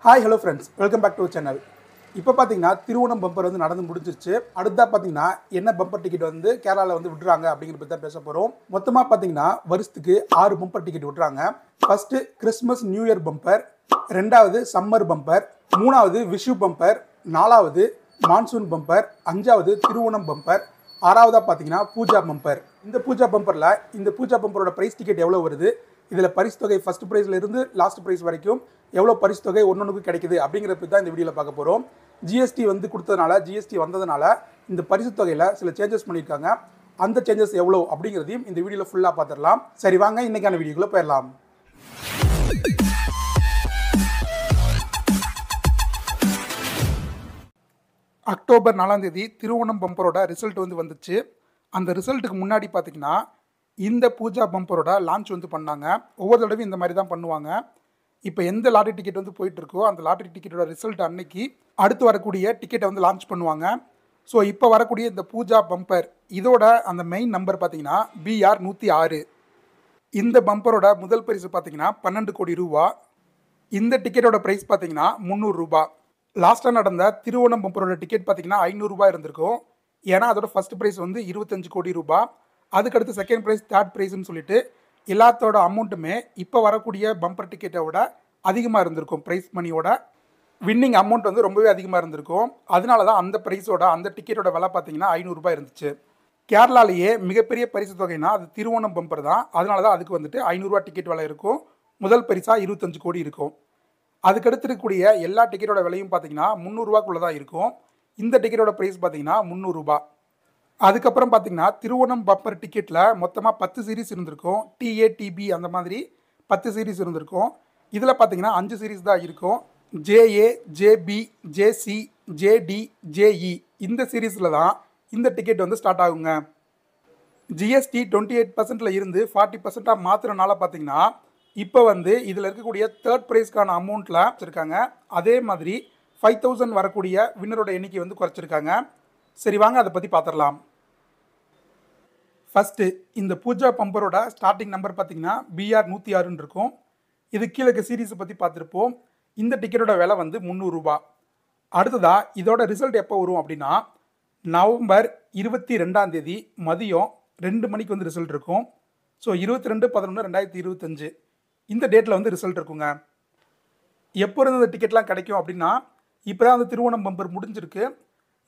Hi hello friends, welcome back to channel. இப்போ பார்த்தீங்கன்னா Thiruvonam bumper வந்து நடந்து முடிஞ்சிருச்சு. அடுத்தா பார்த்தீங்கன்னா என்ன பம்பர் டிக்கெட் வந்து கேரளாவில் வந்து விட்றாங்க அப்படிங்கிற பற்றி தான் பேச போகிறோம். மொத்தமாக பார்த்தீங்கன்னா வருஷத்துக்கு 6 பம்பர் டிக்கெட் விட்றாங்க. First Christmas new year bumper, ரெண்டாவது சம்மர் பம்பர், மூணாவது விஷு பம்பர், நாலாவது மான்சூன் பம்பர், அஞ்சாவது திருவோணம் பம்பர், ஆறாவதாக பார்த்தீங்கன்னா பூஜா பம்பர். இந்த பூஜா பம்பரில் இந்த பூஜா பம்பரோட ப்ரைஸ் டிக்கெட் எவ்வளோ வருது, இதில் பரிசு தொகை ஃபர்ஸ்ட் ப்ரைஸ்ல இருந்து லாஸ்ட் ப்ரைஸ் வரைக்கும் எவ்வளோ பரிசு தொகை ஒன்னொன்றுக்கு கிடைக்குது அப்படிங்கிற பற்றி தான் இந்த வீடியோவில் பார்க்க போகிறோம். ஜிஎஸ்டி வந்து கொடுத்ததுனால, ஜிஎஸ்டி வந்ததுனால இந்த பரிசு தொகையில் சில சேஞ்சஸ் பண்ணியிருக்காங்க. அந்த சேஞ்சஸ் எவ்வளோ அப்படிங்கிறதையும் இந்த வீடியோவில் ஃபுல்லாக பார்த்துடலாம். சரி வாங்க இன்னைக்கான வீடியோக்குள்ளே போயிடலாம். அக்டோபர் 4ஆம் தேதி திருவோணம் பம்பரோட ரிசல்ட் வந்து வந்துச்சு. அந்த ரிசல்ட்டுக்கு முன்னாடி பார்த்தீங்கன்னா இந்த பூஜா பம்பரோட லான்ச் வந்து பண்ணாங்க. ஒவ்வொரு தடவையும் இந்த மாதிரி தான் பண்ணுவாங்க. இப்போ எந்த லாட்டரி டிக்கெட் வந்து போயிட்டுருக்கோ அந்த லாட்டரி டிக்கெட்டோட ரிசல்ட் அன்னைக்கு அடுத்து வரக்கூடிய டிக்கெட்டை வந்து லான்ச் பண்ணுவாங்க. ஸோ இப்போ வரக்கூடிய இந்த பூஜா பம்பர் இதோட அந்த மெயின் நம்பர் பார்த்தீங்கன்னா BR 106. இந்த பம்பரோட முதல் பரிசு பார்த்தீங்கன்னா 12 கோடி ரூபா. இந்த டிக்கெட்டோட ப்ரைஸ் பார்த்தீங்கன்னா 300 ரூபா. லாஸ்ட்டாக நடந்த திருவோணம் பம்பரோட டிக்கெட் பார்த்தீங்கன்னா 500 ரூபா இருந்திருக்கும். ஏன்னா அதோட ஃபர்ஸ்ட் ப்ரைஸ் வந்து 25 கோடி ரூபா. அதுக்கடுத்து செகண்ட் ப்ரைஸ், தேர்ட் ப்ரைஸ்ன்னு சொல்லிட்டு எல்லாத்தோட அமௌண்ட்டுமே இப்போ வரக்கூடிய பம்பர் டிக்கெட்டை விட அதிகமாக இருந்திருக்கும். ப்ரைஸ் மணியோட வின்னிங் அமௌண்ட் வந்து ரொம்பவே அதிகமாக இருந்திருக்கும். அதனால தான் அந்த ப்ரைஸோட அந்த டிக்கெட்டோட விலை பார்த்தீங்கன்னா 500 ரூபாய் இருந்துச்சு. கேரளாலேயே மிகப்பெரிய பரிசு தொகைனா அது திருவோணம் பம்பர் தான். அதனால தான் அதுக்கு வந்துட்டு 500 ரூபா டிக்கெட் விலை இருக்கும். முதல் பரிசாக 25 கோடி இருக்கும். அதுக்கடுத்து இருக்கக்கூடிய எல்லா டிக்கெட்டோட விலையும் பார்த்தீங்கன்னா 300 ரூபாக்குள்ளே தான் இருக்கும். இந்த டிக்கெட்டோட ப்ரைஸ் பார்த்தீங்கன்னா 300 ரூபா. அதுக்கப்புறம் பார்த்தீங்கன்னா திருவோணம் பம்பர் டிக்கெட்டில் மொத்தமாக 10 சீரீஸ் இருந்திருக்கும். TA, TB அந்த மாதிரி 10 சீரீஸ் இருந்திருக்கும். இதில் பார்த்தீங்கன்னா 5 சீரீஸ் தான் இருக்கும். JA, JB, JC, JD, JE இந்த சீரீஸில் தான் இந்த டிக்கெட் வந்து ஸ்டார்ட் ஆகுங்க. GST 28% இருந்து 40% மாற்றுறனால பார்த்தீங்கன்னா இப்போ வந்து இதில் இருக்கக்கூடிய தேர்ட் ப்ரைஸ்க்கான அமௌண்ட்டில் வச்சுருக்காங்க. அதே மாதிரி 5000 வரக்கூடிய வின்னரோட எண்ணிக்கை வந்து குறைச்சிருக்காங்க. சரி வாங்க அதை பற்றி பார்த்துடலாம். ஃபஸ்ட்டு இந்த பூஜா பம்பரோட ஸ்டார்டிங் நம்பர் பார்த்தீங்கன்னா BR 106 இருக்கும். இது கீழே இருக்க சீரீஸை பற்றி பார்த்துருப்போம். இந்த டிக்கெட்டோட விலை வந்து 300 ரூபா. அடுத்ததாக இதோட ரிசல்ட் எப்போ வரும் அப்படின்னா நவம்பர் 22ஆம் தேதி மதியம் 2 மணிக்கு வந்து ரிசல்ட் இருக்கும். ஸோ 22/11/2025 இந்த டேட்டில் வந்து ரிசல்ட் இருக்குங்க. எப்போ இருந்து இந்த டிக்கெட்லாம் கிடைக்கும் அப்படின்னா இப்போ தான் வந்து திருவோணம் பம்பர் முடிஞ்சிருக்கு.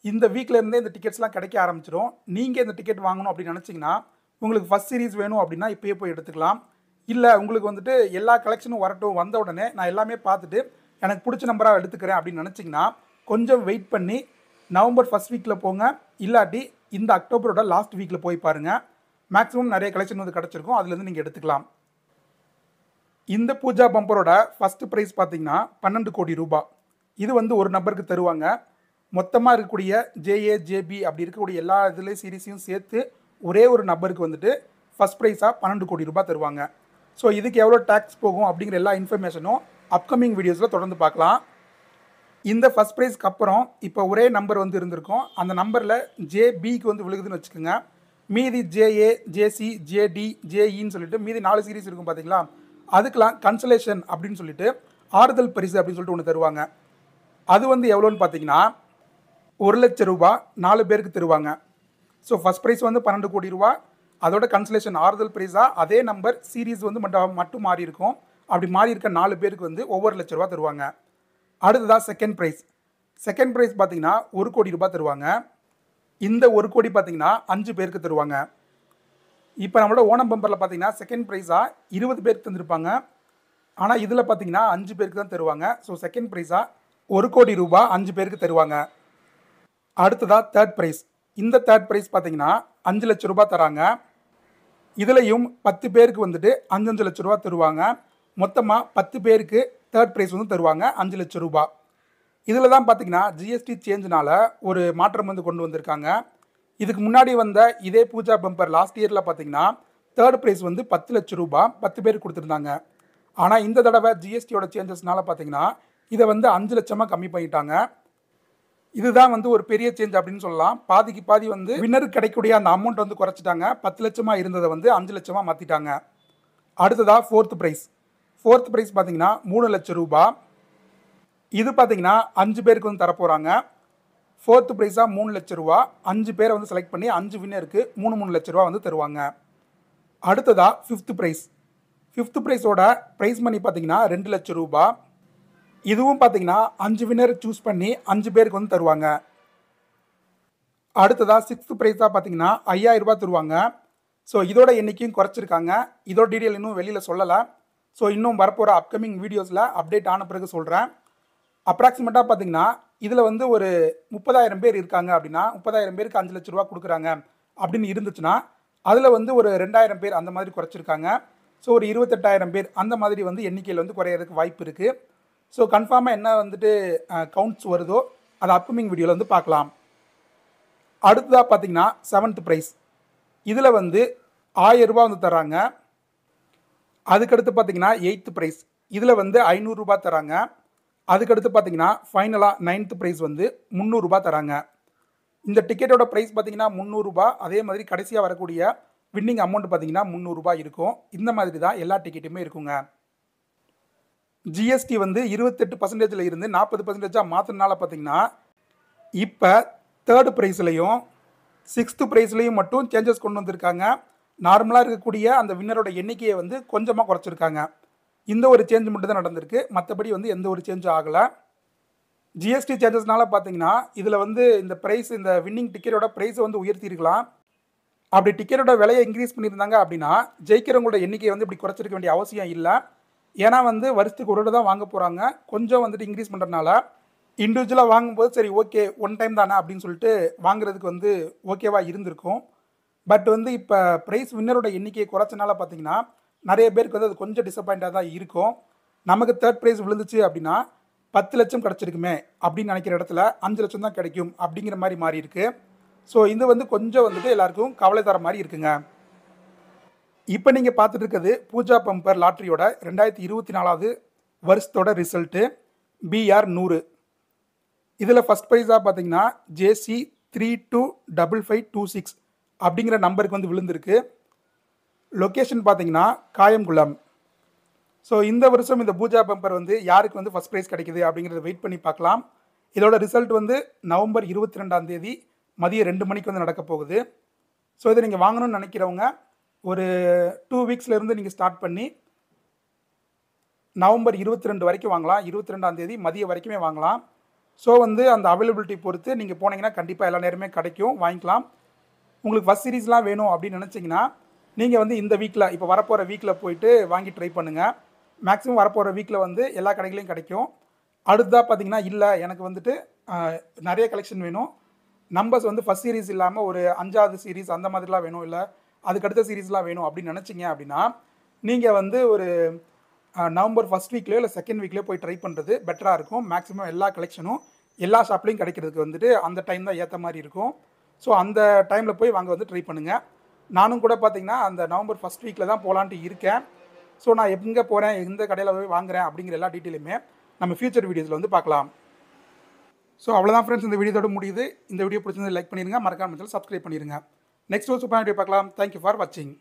இந்த வீக்கில் இருந்தே இந்த டிக்கெட்ஸ்லாம் கிடைக்க ஆரம்பிச்சிடும். நீங்கள் இந்த டிக்கெட் வாங்கணும் அப்படின்னு நினச்சிங்கன்னா உங்களுக்கு ஃபஸ்ட் சீரீஸ் வேணும் அப்படின்னா இப்போயே போய் எடுத்துக்கலாம். இல்லை உங்களுக்கு வந்துட்டு எல்லா கலெக்ஷனும் வரட்டும், வந்த உடனே நான் எல்லாமே பார்த்துட்டு எனக்கு பிடிச்ச நம்பராக எடுத்துக்கிறேன் அப்படின்னு நினச்சிங்கன்னா கொஞ்சம் வெயிட் பண்ணி நவம்பர் ஃபஸ்ட் வீக்கில் போங்க. இல்லாட்டி இந்த அக்டோபரோட லாஸ்ட் வீக்கில் போய் பாருங்கள். மேக்ஸிமம் நிறைய கலெக்ஷன் வந்து கிடச்சிருக்கும். அதுலேருந்து நீங்கள் எடுத்துக்கலாம். இந்த பூஜா பம்பரோட ஃபஸ்ட்டு ப்ரைஸ் பார்த்தீங்கன்னா 12 கோடி ரூபா. இது வந்து ஒரு நம்பருக்கு தருவாங்க. மொத்தமாக இருக்கக்கூடிய JA, JB அப்படி இருக்கக்கூடிய எல்லா இதுலேயும் சீரீஸையும் சேர்த்து ஒரே ஒரு நம்பருக்கு வந்துட்டு ஃபஸ்ட் ப்ரைஸாக 12 கோடி ரூபாய் தருவாங்க. ஸோ இதுக்கு எவ்வளோ டேக்ஸ் போகும் அப்படிங்கிற எல்லா இன்ஃபர்மேஷனும் அப்கமிங் வீடியோஸில் தொடர்ந்து பார்க்கலாம். இந்த ஃபஸ்ட் ப்ரைஸ்க்கு அப்புறம் இப்போ ஒரே நம்பர் வந்து இருந்திருக்கும். அந்த நம்பரில் JBக்கு வந்து விழுகுதுன்னு வச்சுக்கோங்க. மீதி JA, JC, JD, JEன்னு சொல்லிட்டு மீதி 4 சீரீஸ் இருக்கும் பார்த்தீங்களா, அதுக்கெலாம் கன்சலேஷன் அப்படின்னு சொல்லிட்டு ஆறுதல் பரிசு அப்படின்னு சொல்லிட்டு ஒன்று தருவாங்க. அது வந்து எவ்வளோன்னு பார்த்தீங்கன்னா 1 லட்சம் ரூபா 4 பேருக்கு தருவாங்க. ஸோ ஃபஸ்ட் ப்ரைஸ் வந்து 12 கோடி ரூபா. அதோட கன்சலேஷன் ஆறுதல் ப்ரைஸாக அதே நம்பர் சீரீஸ் வந்து மட்டும் மாறி இருக்கும். அப்படி மாறி இருக்க 4 பேருக்கு வந்து ஒவ்வொரு லட்ச ரூபா தருவாங்க. அடுத்ததாக செகண்ட் ப்ரைஸ். செகண்ட் ப்ரைஸ் பார்த்தீங்கன்னா 1 கோடி ரூபாய் தருவாங்க. இந்த 1 கோடி பார்த்தீங்கன்னா 5 பேருக்கு தருவாங்க. இப்போ நம்மளோட ஓணம் பம்பரில் பார்த்தீங்கன்னா செகண்ட் ப்ரைஸாக 20 பேருக்கு தந்திருப்பாங்க. ஆனால் இதில் பார்த்தீங்கன்னா 5 பேருக்கு தான் தருவாங்க. ஸோ செகண்ட் ப்ரைஸாக 1 கோடி ரூபாய் 5 பேருக்கு தருவாங்க. அடுத்ததாக தேர்ட் ப்ரைஸ். இந்த தேர்ட் ப்ரைஸ் பார்த்தீங்கன்னா 5 லட்ச ரூபா தராங்க. இதுலேயும் 10 பேருக்கு வந்துட்டு 5 லட்ச ரூபா தருவாங்க. மொத்தமாக 10 பேருக்கு தேர்ட் ப்ரைஸ் வந்து தருவாங்க 5 லட்ச ரூபா. இதில் தான் பார்த்தீங்கன்னா GST சேஞ்சுனால ஒரு மாற்றம் வந்து கொண்டு வந்திருக்காங்க. இதுக்கு முன்னாடி வந்த இதே பூஜா பம்பர் லாஸ்ட் இயரில் பார்த்தீங்கன்னா தேர்ட் ப்ரைஸ் வந்து 10 லட்ச ரூபா 10 பேருக்கு கொடுத்துருந்தாங்க. ஆனால் இந்த தடவை GSTயோட சேஞ்சஸ்னால பார்த்தீங்கன்னா இதை வந்து 5 லட்சமாக கம்மி பண்ணிட்டாங்க. இதுதான் வந்து ஒரு பெரிய சேஞ்ச் அப்படின்னு சொல்லலாம். பாதிக்கு பாதி வந்து வின்னருக்கு கிடைக்கக்கூடிய அந்த அமௌண்ட் வந்து குறைச்சிட்டாங்க. 10 லட்சமாக இருந்ததை வந்து 5 லட்சமாக மாற்றிட்டாங்க. அடுத்ததாக ஃபோர்த் ப்ரைஸ். ஃபோர்த் ப்ரைஸ் பார்த்தீங்கன்னா 3 லட்சம் ரூபா. இது பார்த்தீங்கன்னா 5 பேருக்கு வந்து தரப்போகிறாங்க. ஃபோர்த் ப்ரைஸாக 3 லட்ச ரூபா. 5 பேரை வந்து செலக்ட் பண்ணி 5 வின்னருக்கு 3 லட்ச ரூபா வந்து தருவாங்க. அடுத்ததா ஃபிஃப்த் ப்ரைஸ். ஃபிஃப்த் ப்ரைஸோட ப்ரைஸ் மணி பார்த்தீங்கன்னா 2 லட்ச ரூபா. இதுவும் பார்த்தீங்கன்னா 5 வின்னர் சூஸ் பண்ணி 5 பேருக்கு வந்து தருவாங்க. அடுத்ததா சிக்ஸ்த் ப்ரைஸாக பார்த்தீங்கன்னா 5000 ரூபாய் தருவாங்க. ஸோ இதோட எண்ணிக்கையும் குறைச்சிருக்காங்க. இதோட டீட்டெயில் இன்னும் வெளியில் சொல்லலை. ஸோ இன்னும் வரப்போகிற அப்கமிங் வீடியோஸில் அப்டேட் ஆன பிறகு சொல்கிறேன். அப்ராக்சிமேட்டாக பார்த்தீங்கன்னா இதில் வந்து ஒரு 30,000 பேர் இருக்காங்க அப்படின்னா 30,000 பேருக்கு 5 லட்ச ரூபா கொடுக்குறாங்க அப்படின்னு இருந்துச்சுன்னா அதில் வந்து ஒரு 2,000 பேர் அந்த மாதிரி குறைச்சிருக்காங்க. ஸோ ஒரு 28,000 பேர் அந்த மாதிரி வந்து எண்ணிக்கையில் வந்து குறையிறதுக்கு வாய்ப்பு இருக்குது. ஸோ கன்ஃபார்மாக என்ன வந்துட்டு கவுண்ட்ஸ் வருதோ அதை அப்கமிங் வீடியோவில் வந்து பார்க்கலாம். அடுத்ததாக பார்த்தீங்கன்னா செவன்த் ப்ரைஸ். இதில் வந்து 1000 ரூபா வந்து தராங்க. அதுக்கடுத்து பார்த்தீங்கன்னா எயித்து ப்ரைஸ். இதில் வந்து 500 ரூபா தராங்க. அதுக்கடுத்து பார்த்தீங்கன்னா ஃபைனலாக நைன்த் ப்ரைஸ் வந்து 300 ரூபா தராங்க. இந்த டிக்கெட்டோட ப்ரைஸ் பார்த்தீங்கன்னா 300 ரூபா. அதே மாதிரி கடைசியாக வரக்கூடிய வின்னிங் அமௌண்ட் பார்த்தீங்கன்னா 300 ரூபா இருக்கும். இந்த மாதிரி தான் எல்லா டிக்கெட்டுமே இருக்குங்க. ஜிஎஸ்டி வந்து 28% இருந்து 40% மாற்றினால பார்த்தீங்கன்னா இப்போ தேர்டு ப்ரைஸ்லையும் சிக்ஸ்த்து ப்ரைஸ்லையும் மட்டும் சேஞ்சஸ் கொண்டு வந்திருக்காங்க. நார்மலாக இருக்கக்கூடிய அந்த வின்னரோட எண்ணிக்கையை வந்து கொஞ்சமாக குறைச்சிருக்காங்க. இந்த ஒரு சேஞ்ச் மட்டும் தான் நடந்திருக்கு. மற்றபடி வந்து எந்த ஒரு சேஞ்சும் ஆகலை. ஜிஎஸ்டி சேஞ்சஸ்னால பார்த்தீங்கன்னா இதில் வந்து இந்த ப்ரைஸ் இந்த வின்னிங் டிக்கெட்டோட ப்ரைஸை வந்து உயர்த்தியிருக்கலாம். அப்படி டிக்கெட்டோட விலையை இன்க்ரீஸ் பண்ணியிருந்தாங்க அப்படின்னா ஜெயிக்கிறவங்களோட எண்ணிக்கையை வந்து இப்படி குறைச்சிருக்க வேண்டிய அவசியம் இல்லை. ஏன்னா வந்து வருஷத்துக்கு ஒரு தான் வாங்க போகிறாங்க. கொஞ்சம் வந்துட்டு இன்க்ரீஸ் பண்ணுறதுனால இண்டிவிஜுவலாக வாங்கும்போது சரி ஓகே ஒன் டைம் தானே அப்படின்னு சொல்லிட்டு வாங்குறதுக்கு வந்து ஓகேவாக இருந்திருக்கும். பட் வந்து இப்போ ப்ரைஸ் வின்னரோட எண்ணிக்கையை குறைச்சனால பார்த்தீங்கன்னா நிறைய பேருக்கு வந்து அது கொஞ்சம் டிசப்பாயிண்டாக தான் இருக்கும். நமக்கு தேர்ட் ப்ரைஸ் விழுந்துச்சு அப்படின்னா 10 லட்சம் கிடச்சிருக்குமே அப்படின்னு நினைக்கிற இடத்துல 5 லட்சம் தான் கிடைக்கும் அப்படிங்கிற மாதிரி மாறி இருக்கு. ஸோ இது வந்து கொஞ்சம் வந்துட்டு எல்லாருக்கும் கவலை தர மாதிரி இருக்குங்க. இப்போ நீங்கள் பார்த்துட்டு இருக்கிறது பூஜா பம்பர் லாட்ரியோட 2024 வருஷத்தோட ரிசல்ட்டு BR 100. இதில் ஃபஸ்ட் ப்ரைஸாக பார்த்தீங்கன்னா JC 325526 அப்படிங்கிற நம்பருக்கு வந்து விழுந்திருக்கு. லொக்கேஷன் பார்த்தீங்கன்னா காயம்குளம். ஸோ இந்த வருஷம் இந்த பூஜா பம்பர் வந்து யாருக்கு வந்து ஃபஸ்ட் ப்ரைஸ் கிடைக்குது அப்படிங்கிறத வெயிட் பண்ணி பார்க்கலாம். இதோட ரிசல்ட் வந்து நவம்பர் 22 மதியம் 2 மணிக்கு வந்து நடக்க போகுது. ஸோ இதை நீங்கள் வாங்கணும்னு நினைக்கிறவங்க ஒரு 2 வீக்ஸ்லேருந்து நீங்கள் ஸ்டார்ட் பண்ணி நவம்பர் 22 வரைக்கும் வாங்கலாம். 22 மதியம் வரைக்குமே வாங்கலாம். ஸோ வந்து அந்த அவைலபிலிட்டி பொறுத்து நீங்கள் போனீங்கன்னா கண்டிப்பாக எல்லா நேரமே கிடைக்கும், வாங்கிக்கலாம். உங்களுக்கு ஃபஸ்ட் சீரீஸ்லாம் வேணும் அப்படின்னு நினச்சிங்கன்னா நீங்கள் வந்து இந்த வீக்கில் இப்போ வரப்போகிற வீக்கில் போயிட்டு வாங்கி ட்ரை பண்ணுங்கள். மேக்ஸிமம் வரப்போகிற வீக்கில் வந்து எல்லா கடைகளையும் கிடைக்கும். அடுத்ததாக பார்த்தீங்கன்னா இல்லை எனக்கு வந்துட்டு நிறைய கலெக்ஷன் வேணும், நம்பர்ஸ் வந்து ஃபஸ்ட் சீரீஸ் இல்லாமல் ஒரு 5வது சீரீஸ் அந்த மாதிரிலாம் வேணும், இல்லை அதுக்கடுத்த சீரீஸ்லாம் வேணும் அப்படின்னு நினச்சிங்க அப்படின்னா நீங்கள் வந்து ஒரு நவம்பர் ஃபஸ்ட் வீக்லேயோ இல்லை செகண்ட் வீக்லேயோ போய் ட்ரை பண்ணுறது பெட்டராக இருக்கும். மேக்ஸிமம் எல்லா கலெக்ஷனும் எல்லா ஷாப்லேயும் கிடைக்கிறதுக்கு வந்துட்டு அந்த டைம் தான் ஏற்ற மாதிரி இருக்கும். ஸோ அந்த டைமில் போய் வாங்க வந்து ட்ரை பண்ணுங்கள். நானும் கூட பார்த்தீங்கன்னா அந்த நவம்பர் ஃபஸ்ட் வீக்கில் தான் போகலான்ட்டு இருக்கேன். ஸோ நான் எங்கே போகிறேன், எந்த கடையில் போய் வாங்குறேன் அப்படிங்கிற எல்லா டீட்டெயிலுமே நம்ம ஃபியூச்சர் வீடியோஸில் வந்து பார்க்கலாம். ஸோ அவ்வளோதான் ஃப்ரெண்ட்ஸ், இந்த வீடியோட முடியுது. இந்த வீடியோ பிடிச்சிருந்து லைக் பண்ணிடுங்க, மறக்காம சப்ஸ்கிரைப் பண்ணிடுங்க. நெக்ஸ்ட் ஒரு சூப்பரான வீடியோ பார்க்கலாம். தேங்க்யூ ஃபார் வாட்சிங்.